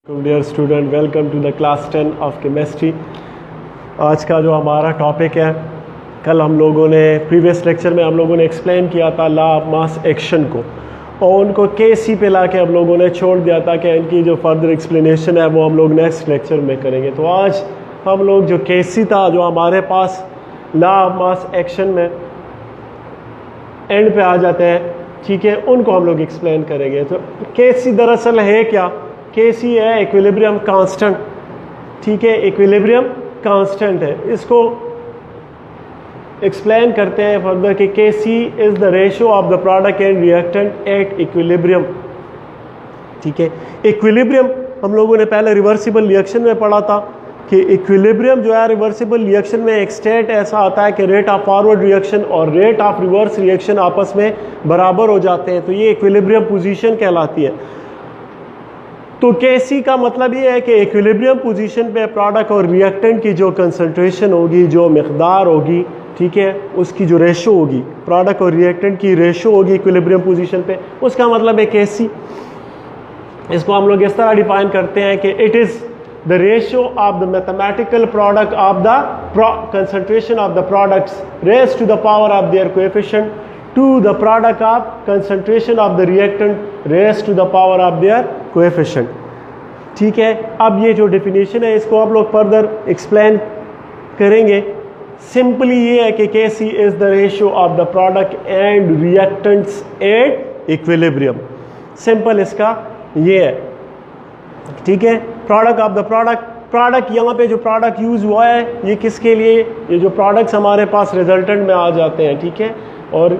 Dear student, welcome to the class 10 of chemistry. आज का जो हमारा टॉपिक है, कल हम लोगों ने प्रीवियस लेक्चर में हम लोगों ने एक्सप्लेन किया था लॉ ऑफ मास एक्शन को, और उनको केसी पे ला के हम लोगों ने छोड़ दिया था कि इनकी जो फर्दर एक्सप्लेनेशन है वो हम लोग नेक्स्ट लेक्चर में करेंगे। तो आज हम लोग जो केसी था, जो हमारे पास लॉ ऑफ मास एक्शन में एंड पे आ जाते हैं, ठीक है, उनको हम लोग एक्सप्लेन करेंगे। तो केसी दरअसल है क्या? केसी है इक्विलिब्रियम कांस्टेंट, ठीक है, इक्विलिब्रियम कांस्टेंट है। इसको एक्सप्लेन करते हैं फर्दर कि KC is the ratio of the product and reactant at equilibrium, ठीक है। इक्विलिब्रियम हम लोगों ने पहले रिवर्सिबल रिएक्शन में पढ़ा था कि इक्विलिब्रियम जो है रिवर्सिबल रिएक्शन में एक स्टेट ऐसा आता है कि रेट ऑफ फॉरवर्ड रिएक्शन और रेट ऑफ रिवर्स रिएक्शन आपस में बराबर हो जाते हैं, तो ये इक्विलिब्रियम पोजीशन कहलाती है। तो केसी का मतलब ये है कि इक्विलिब्रियम पोजीशन पे प्रोडक्ट और रिएक्टेंट की जो कंसंट्रेशन होगी, जो मिकदार होगी, ठीक है, उसकी जो रेशो होगी, प्रोडक्ट और रिएक्टेंट की रेशो होगी इक्विलिब्रियम पोजीशन पे, उसका मतलब है केसी। इसको हम लोग इस तरह डिफाइन करते हैं कि it is the ratio of the mathematical product of the concentration of the products raised to the power of their coefficient to the product of concentration of the reactant raised to the power of their coefficient, ठीक है। अब ये जो definition है इसको आप लोग further explain करेंगे। सिंपली ये है कि Kc is the ratio of the product and reactants at equilibrium. Simple इसका ये है, ठीक है। प्रोडक्ट ऑफ द प्रोडक्ट यहाँ पे जो प्रोडक्ट यूज़ हुआ है ये किसके लिए? ये जो प्रोडक्ट्स हमारे पास रिजल्टेंट में आ जाते हैं, ठीक है। और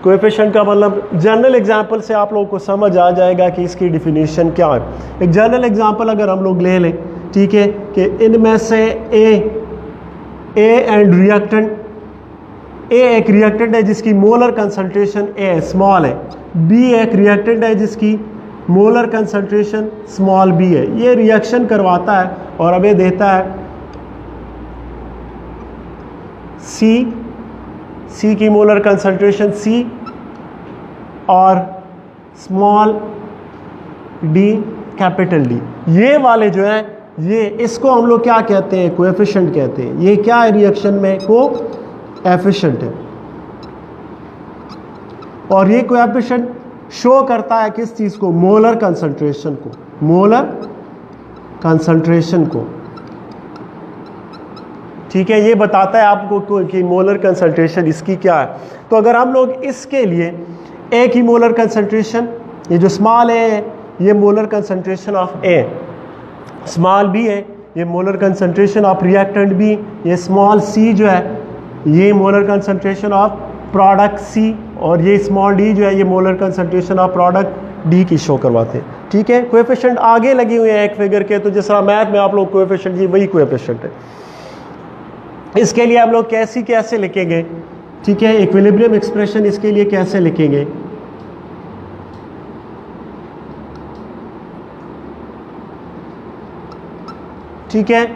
कोएफिशिएंट का मतलब जनरल एग्जांपल से आप लोगों को समझ आ जाएगा कि इसकी डिफिनीशन क्या है। एक जनरल एग्जांपल अगर हम लोग ले लें, ठीक है, कि इनमें से ए एंड रिएक्टेंट, ए एक रिएक्टेंट है जिसकी मोलर कंसंट्रेशन ए स्मॉल है, बी एक रिएक्टेंट है जिसकी मोलर कंसंट्रेशन स्मॉल बी है। ये रिएक्शन करवाता है और हमें देता है सी की मोलर कंसंट्रेशन सी और स्मॉल डी कैपिटल डी। ये वाले जो है ये इसको हम लोग क्या कहते हैं? कोएफिशिएंट कहते हैं। ये क्या है रिएक्शन में? कोएफिशिएंट है। और ये कोएफिशिएंट शो करता है किस चीज़ को? मोलर कंसंट्रेशन को, मोलर कंसंट्रेशन को, ठीक है। ये बताता है आपको कि मोलर कंसंट्रेशन इसकी क्या है। तो अगर हम लोग इसके लिए ए की मोलर कंसंट्रेशन, ये जो स्मॉल है ये molar concentration of A, small B है ये molar concentration of reactant B, ये स्मॉल सी जो है ये molar concentration of product C, और ये स्मॉल डी जो है ये molar concentration of product D की शो करवाते हैं, ठीक है। कोएफिशिएंट आगे लगे हुए हैं एक फिगर के, तो जिस तरह मैथ में आप लोग कोएफिशिएंट, ये वही कोएफिशिएंट है। इसके लिए हम लोग कैसे लिखेंगे, ठीक है, इक्विलिब्रियम एक्सप्रेशन इसके लिए कैसे लिखेंगे? ठीक है,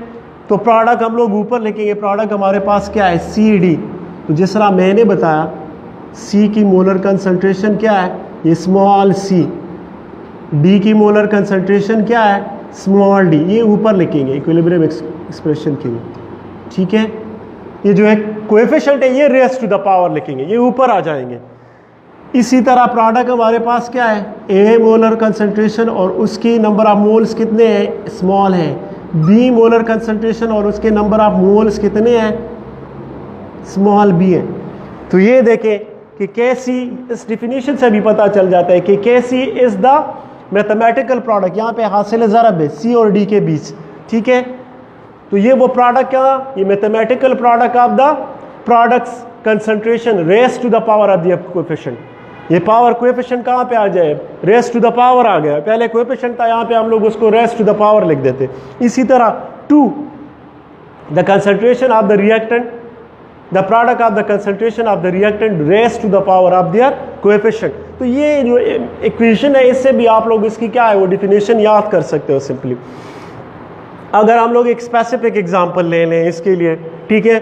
तो प्रोडक्ट हम लोग ऊपर लिखेंगे। प्रोडक्ट हमारे पास क्या है? C D. तो जिस तरह मैंने बताया सी की मोलर कंसंट्रेशन क्या है? ये स्मॉल सी। डी की मोलर कंसंट्रेशन क्या है? Small D. ये ऊपर लिखेंगे इक्विलिब्रियम एक्सप्रेशन के लिए, ठीक है। ये जो है कोएफिशिएंट है ये रेज़ टू द पावर लिखेंगे, ये ऊपर आ जाएंगे। इसी तरह प्रोडक्ट हमारे पास क्या है? ए मोलर कंसंट्रेशन और उसकी नंबर ऑफ मोल्स कितने हैं? स्मॉल है। बी मोलर कंसंट्रेशन और उसके नंबर ऑफ मोल्स कितने हैं? स्मॉल बी है। तो ये देखें कि केसी, इस डिफिनीशन से भी पता चल जाता है कि KC is the mathematical product, यहाँ पे हासिल ज़रब है सी और डी के बीच, ठीक है। तो ये वो प्रोडक्ट क्या? ये mathematical product of the products concentration raise to the power of the coefficient. ये पावर कोएफिशिएंट कहाँ पे आ जाए? रेज़ टू द पावर आ गया। पहले कोएफिशिएंट था, यहाँ पे हम लोग उसको रेज़ टू द पावर लिख देते। इसी तरह to the concentration of the reactant, the product of the concentration of the reactant raise to the power of their coefficient. तो ये जो इक्वेशन है इससे भी आप लोग इसकी क्या है वो डिफिनेशन याद कर सकते हो सिंपली। अगर हम लोग एक स्पेसिफिक एग्जांपल ले लें इसके लिए, ठीक है,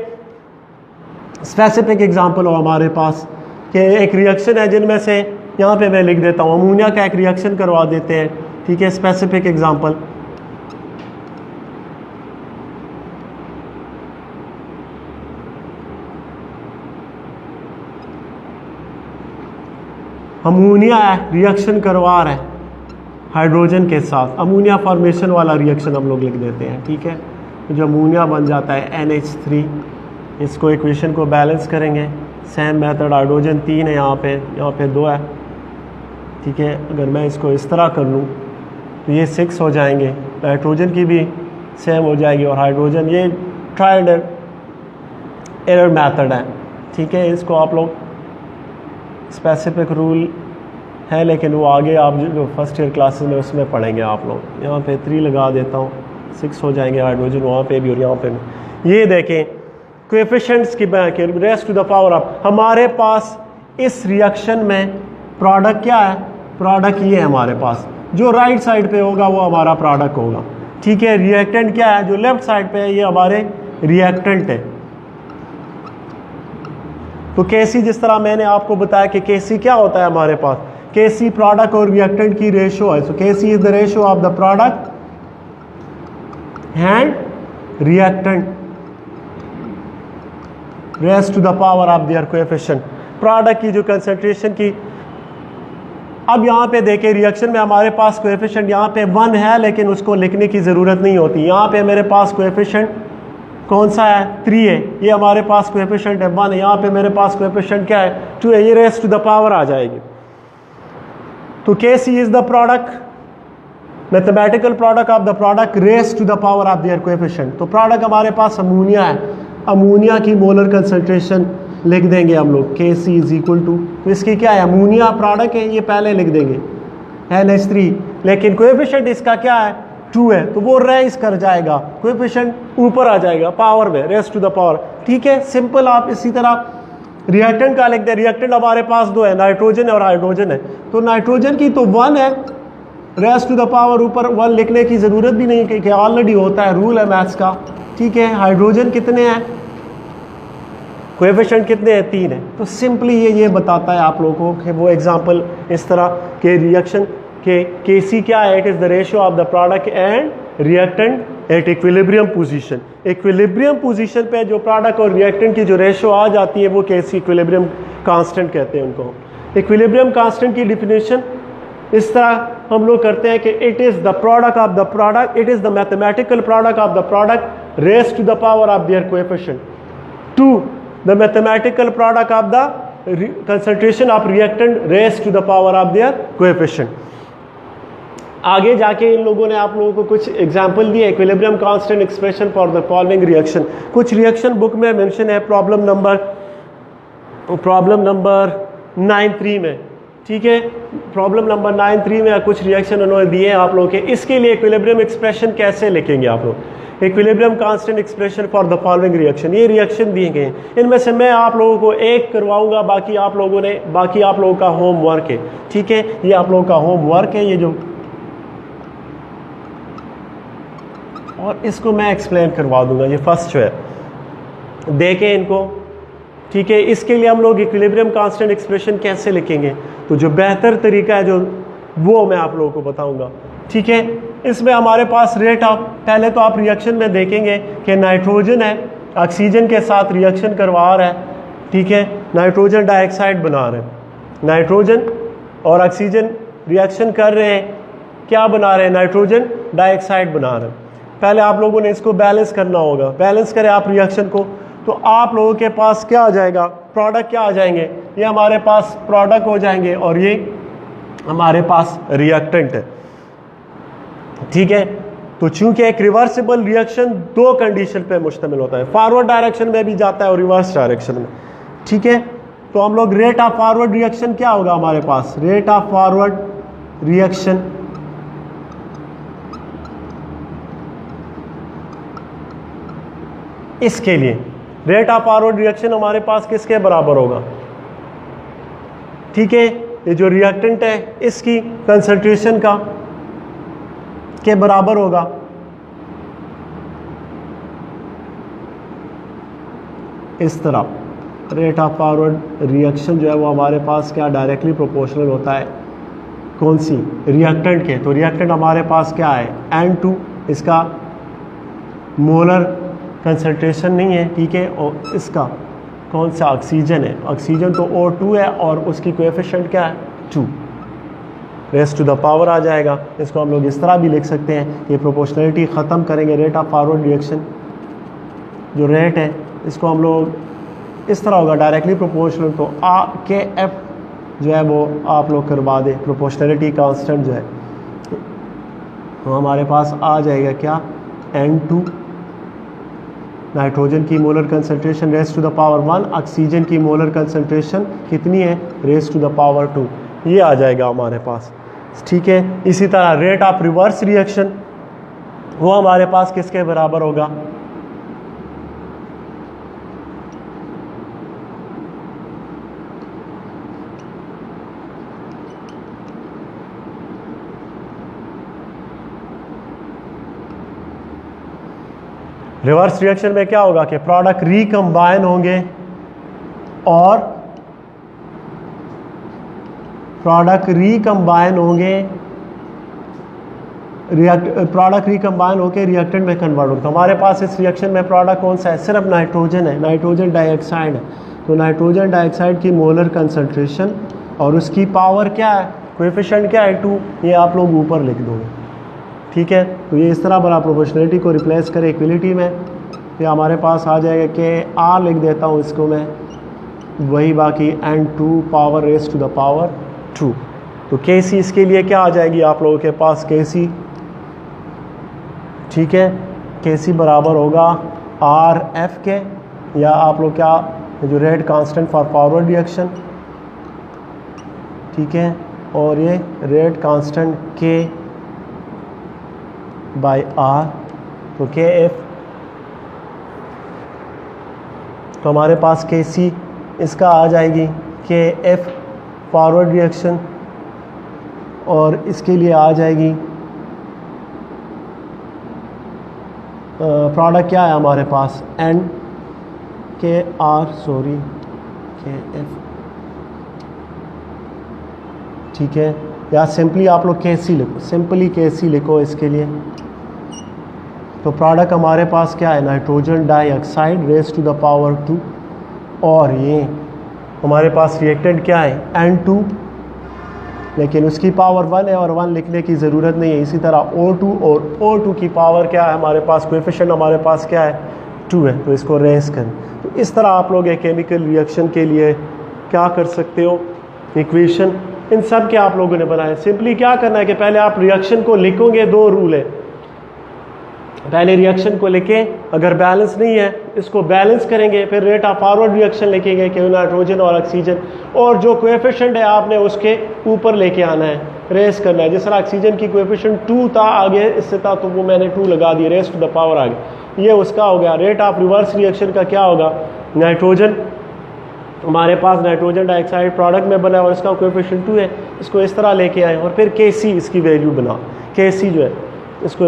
स्पेसिफिक एग्जांपल हो हमारे पास कि एक रिएक्शन है जिनमें से यहाँ पे मैं लिख देता हूँ, अमोनिया का एक रिएक्शन करवा देते हैं, ठीक है, स्पेसिफिक एग्जांपल अमोनिया है, रिएक्शन करवा रहा है हाइड्रोजन के साथ, अमोनिया फॉर्मेशन वाला रिएक्शन हम लोग लिख देते हैं, ठीक है। तो जो अमोनिया बन जाता है NH3, इसको इक्वेशन को बैलेंस करेंगे, सेम मेथड, हाइड्रोजन 3 है यहाँ पे 2 है, ठीक है। अगर मैं इसको इस तरह कर लूँ तो ये 6 हो जाएंगे, नाइट्रोजन की भी सेम हो जाएगी, और हाइड्रोजन, ये ट्रायल एरर मेथड है, ठीक है। इसको आप लोग स्पेसिफिक रूल है, लेकिन वो आगे आप जो फर्स्ट ईयर क्लासेस में उसमें पढ़ेंगे आप लोग। यहाँ पे 3 लगा देता हूँ, 6 हो जाएंगे हाइड्रोजन वहाँ पे भी और यहाँ पे भी। ये देखें कोएफिशिएंट्स की raise to the power of, हमारे पास इस रिएक्शन में प्रोडक्ट क्या है, प्रोडक्ट ये है हमारे पास, जो राइट साइड पे होगा वो हमारा प्रोडक्ट होगा, ठीक है। रिएक्टेंट क्या है, जो लेफ्ट साइड पे है ये हमारे रिएक्टेंट है। तो केसी, जिस तरह मैंने आपको बताया कि केसी क्या होता है हमारे पास, केसी प्रोडक्ट और रिएक्टेंट की रेशियो है। So KC is the ratio of the product and reactant raise to the power of their coefficient. Product की जो कंसंट्रेशन की, अब यहाँ पे देखें रिएक्शन में हमारे पास कोएफिशिएंट यहाँ पे 1 है, लेकिन उसको लिखने की ज़रूरत नहीं होती। यहाँ पे मेरे पास कोएफिशिएंट कौन सा है, 3 है, ये हमारे पास कोएफिशिएंट है 1 है, यहाँ पे मेरे पास कोएफिशिएंट क्या है, 2 है, ये रेज़ टू द पावर आ जाएगी। तो Kc is the product, mathematical product of the product raise to the power of their coefficient. तो प्रोडक्ट हमारे पास अमोनिया है, अमोनिया की मोलर कंसंट्रेशन लिख देंगे हम लोग, Kc इज इक्वल टू, तो इसकी क्या है, अमोनिया प्रोडक्ट है, ये पहले लिख देंगे NH3, लेकिन कोएफिशिएंट इसका क्या है 2 है, तो वो रेज कर जाएगा, कोएफिशिएंट ऊपर आ जाएगा पावर में, रेज़ टू द पावर, ठीक है। सिंपल। आप इसी तरह रिएक्टेंट का लिखते हैं, रिएक्टेंट हमारे पास 2 है, नाइट्रोजन है और हाइड्रोजन है। तो नाइट्रोजन की तो 1 है, रेज़ टू द पावर ऊपर 1 लिखने की ज़रूरत भी नहीं क्योंकि ऑलरेडी होता है, रूल है मैथ्स का, ठीक है। हाइड्रोजन कितने हैं, कोएफिशिएंट कितने हैं, 3 है। तो सिंपली ये बताता है आप लोगों को कि वो एग्जांपल इस तरह के रिएक्शन के Kc क्या है, it is the ratio of the product and reactant at equilibrium position. Equilibrium position पे जो प्रोडक्ट और रिएक्टेंट की जो रेशियो आ जाती है वो Kc इक्विलिब्रियम कांस्टेंट कहते हैं उनको। इक्विलिब्रियम कांस्टेंट की डिफिनेशन इस तरह हम लोग करते हैं कि it is the product of the product, it is the mathematical product of the product raise to the power of their coefficient to the mathematical product of the concentration of reactant raise to the power of their coefficient. आगे जाके इन लोगों ने आप लोगों को कुछ example दिए, equilibrium constant expression for the following reaction. कुछ रिएक्शन बुक में मेंशन है प्रॉब्लम नंबर 9.3 में, ठीक है। प्रॉब्लम नंबर 9.3 में कुछ रिएक्शन उन्होंने दिए हैं आप लोगों के। इसके लिए इक्विलिब्रियम एक्सप्रेशन कैसे लिखेंगे आप लोग, equilibrium constant expression for the following reaction, ये रिएक्शन दिए गए हैं। इनमें से मैं आप लोगों को एक करवाऊंगा, बाकी आप लोगों का होमवर्क है, ठीक है। ये आप लोगों का होमवर्क है, ये जो, और इसको मैं एक्सप्लेन करवा दूंगा, ये फर्स्ट जो है देखें इनको, ठीक है। इसके लिए हम लोग इक्विलिब्रियम कांस्टेंट एक्सप्रेशन कैसे लिखेंगे, तो जो बेहतर तरीका है जो वो मैं आप लोगों को बताऊंगा, ठीक है। इसमें हमारे पास रेट ऑफ, पहले तो आप रिएक्शन में देखेंगे कि नाइट्रोजन है, ऑक्सीजन के साथ रिएक्शन करवा रहा है, ठीक है, नाइट्रोजन डाइऑक्साइड बना रहे हैं, नाइट्रोजन और ऑक्सीजन रिएक्शन कर रहे हैं, क्या बना रहे हैं, नाइट्रोजन डाइऑक्साइड बना रहे हैं। पहले आप लोगों ने इसको बैलेंस करना होगा, बैलेंस करें आप रिएक्शन को, तो आप लोगों के पास क्या आ जाएगा, प्रोडक्ट क्या आ जाएंगे, ये हमारे पास प्रोडक्ट हो जाएंगे और ये हमारे पास रिएक्टेंट है, ठीक है। तो चूंकि एक रिवर्सिबल रिएक्शन 2 कंडीशन पे मुश्तमिल होता है, फॉरवर्ड डायरेक्शन में भी जाता है और रिवर्स डायरेक्शन में, ठीक है। तो हम लोग रेट ऑफ फॉरवर्ड रिएक्शन क्या होगा हमारे पास, रेट ऑफ फॉरवर्ड रिएक्शन इसके लिए रेट ऑफ फॉरवर्ड रिएक्शन हमारे पास किसके बराबर होगा, ठीक है, ये जो रिएक्टेंट है इसकी कंसंट्रेशन का के बराबर होगा, इस तरह रेट ऑफ फॉरवर्ड रिएक्शन जो है वो हमारे पास क्या डायरेक्टली प्रोपोर्शनल होता है, कौन सी, रिएक्टेंट के। तो रिएक्टेंट हमारे पास क्या है N2, इसका मोलर कंसंट्रेशन नहीं है, ठीक है, और इसका कौन सा ऑक्सीजन है, ऑक्सीजन तो O2 है और उसकी कोएफिशिएंट क्या है 2 रेस टू द पावर आ जाएगा। इसको हम लोग इस तरह भी लिख सकते हैं कि प्रोपोर्शनलिटी ख़त्म करेंगे, रेट ऑफ फॉरवर्ड रिएक्शन जो रेट है इसको हम लोग इस तरह होगा डायरेक्टली प्रोपोर्शनल, तो के एफ जो है वो आप लोग करवा दें प्रोपोर्शनलिटी कांस्टेंट जो है, तो हमारे पास आ जाएगा क्या N2 नाइट्रोजन की molar concentration raise to the power 1, oxygen की मोलर कंसंट्रेशन कितनी है रेस टू द पावर 2, ये आ जाएगा हमारे पास। ठीक है, इसी तरह रेट ऑफ रिवर्स रिएक्शन वो हमारे पास किसके बराबर होगा, रिवर्स रिएक्शन में क्या होगा कि प्रोडक्ट रिकम्बाइन होंगे और प्रोडक्ट रिकम्बाइन होके रिएक्टेंट में कन्वर्ट होगा। तो हमारे पास इस रिएक्शन में प्रोडक्ट कौन सा है, सिर्फ नाइट्रोजन है, नाइट्रोजन डाइऑक्साइड है। तो नाइट्रोजन डाइऑक्साइड की मोलर कंसंट्रेशन और उसकी पावर क्या है, कोएफिशिएंट क्या है 2, ये आप लोग ऊपर लिख दोगे। ठीक है, तो ये इस तरह बना प्रोपोर्शनलिटी को रिप्लेस करें इक्वलिटी में, ये हमारे पास आ जाएगा कि आर लिख देता हूँ इसको मैं, वही बाकी N2 power raise to the power 2। तो Kc इसके लिए क्या आ जाएगी आप लोगों के पास Kc, ठीक है, Kc बराबर होगा RF के, या आप लोग क्या जो rate constant for forward reaction, ठीक है, और ये rate constant K by R, तो Kf, तो हमारे पास Kc इसका आ जाएगी Kf फॉरवर्ड रिएक्शन, और इसके लिए आ जाएगी प्रोडक्ट क्या है हमारे पास Kf, ठीक है, या सिंपली आप लोग Kc लिखो, सिंपली Kc लिखो इसके लिए। तो प्रोडक्ट हमारे पास क्या है, nitrogen dioxide raise to the power 2, और ये हमारे पास रिएक्टेंट क्या है N2, लेकिन उसकी पावर 1 है और 1 लिखने की ज़रूरत नहीं है। इसी तरह O2, और O2 की पावर क्या है हमारे पास, कोएफिशिएंट हमारे पास क्या है 2 है, तो इसको रेस करें। तो इस तरह आप लोग एक केमिकल रिएक्शन के लिए क्या कर सकते हो, इक्वेशन इन सब के आप लोगों ने बनाए। सिंपली क्या करना है कि पहले आप रिएक्शन को लिखोगे, 2 रूल है, पहले रिएक्शन को लिखें, अगर बैलेंस नहीं है इसको बैलेंस करेंगे, फिर रेट ऑफ फॉरवर्ड रिएक्शन लिखेंगे कि नाइट्रोजन और ऑक्सीजन, और जो कोएफिशिएंट है आपने उसके ऊपर लेके आना है, रेस करना है। जिस तरह ऑक्सीजन की कोएफिशिएंट 2 था, आगे इससे था तो वो मैंने 2 लगा दिया, रेस टू द पावर आ गया, ये उसका हो गया। रेट ऑफ रिवर्स रिएक्शन का क्या होगा, नाइट्रोजन हमारे पास नाइट्रोजन डाइऑक्साइड प्रोडक्ट में बना और इसका कोएफिशिएंट 2 है, इसको इस तरह लेके आए, और फिर Kc इसकी वैल्यू बना, Kc जो है इसको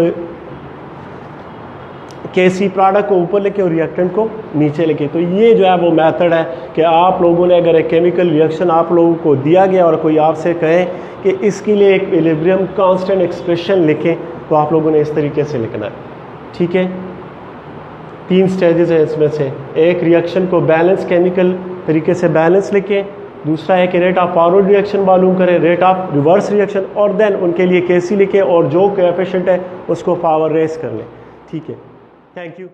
Kc प्रोडक्ट को ऊपर लेके और रिएक्टेंट को नीचे लेके। तो ये जो है वो मेथड है कि आप लोगों ने अगर एक केमिकल रिएक्शन आप लोगों को दिया गया और कोई आपसे कहे कि इसके लिए एक इक्विलिब्रियम कांस्टेंट एक्सप्रेशन लिखें, तो आप लोगों ने इस तरीके से लिखना है। ठीक है, 3 स्टेजेस है इसमें से, एक रिएक्शन को बैलेंस केमिकल तरीके से बैलेंस लिखें, दूसरा है कि रेट ऑफ फॉरवर्ड रिएक्शन मालूम करें, रेट ऑफ रिवर्स रिएक्शन, और देन उनके लिए Kc लिखें और जो कोएफिशिएंट है उसको पावर रेस कर लें। ठीक है, थैंक यू।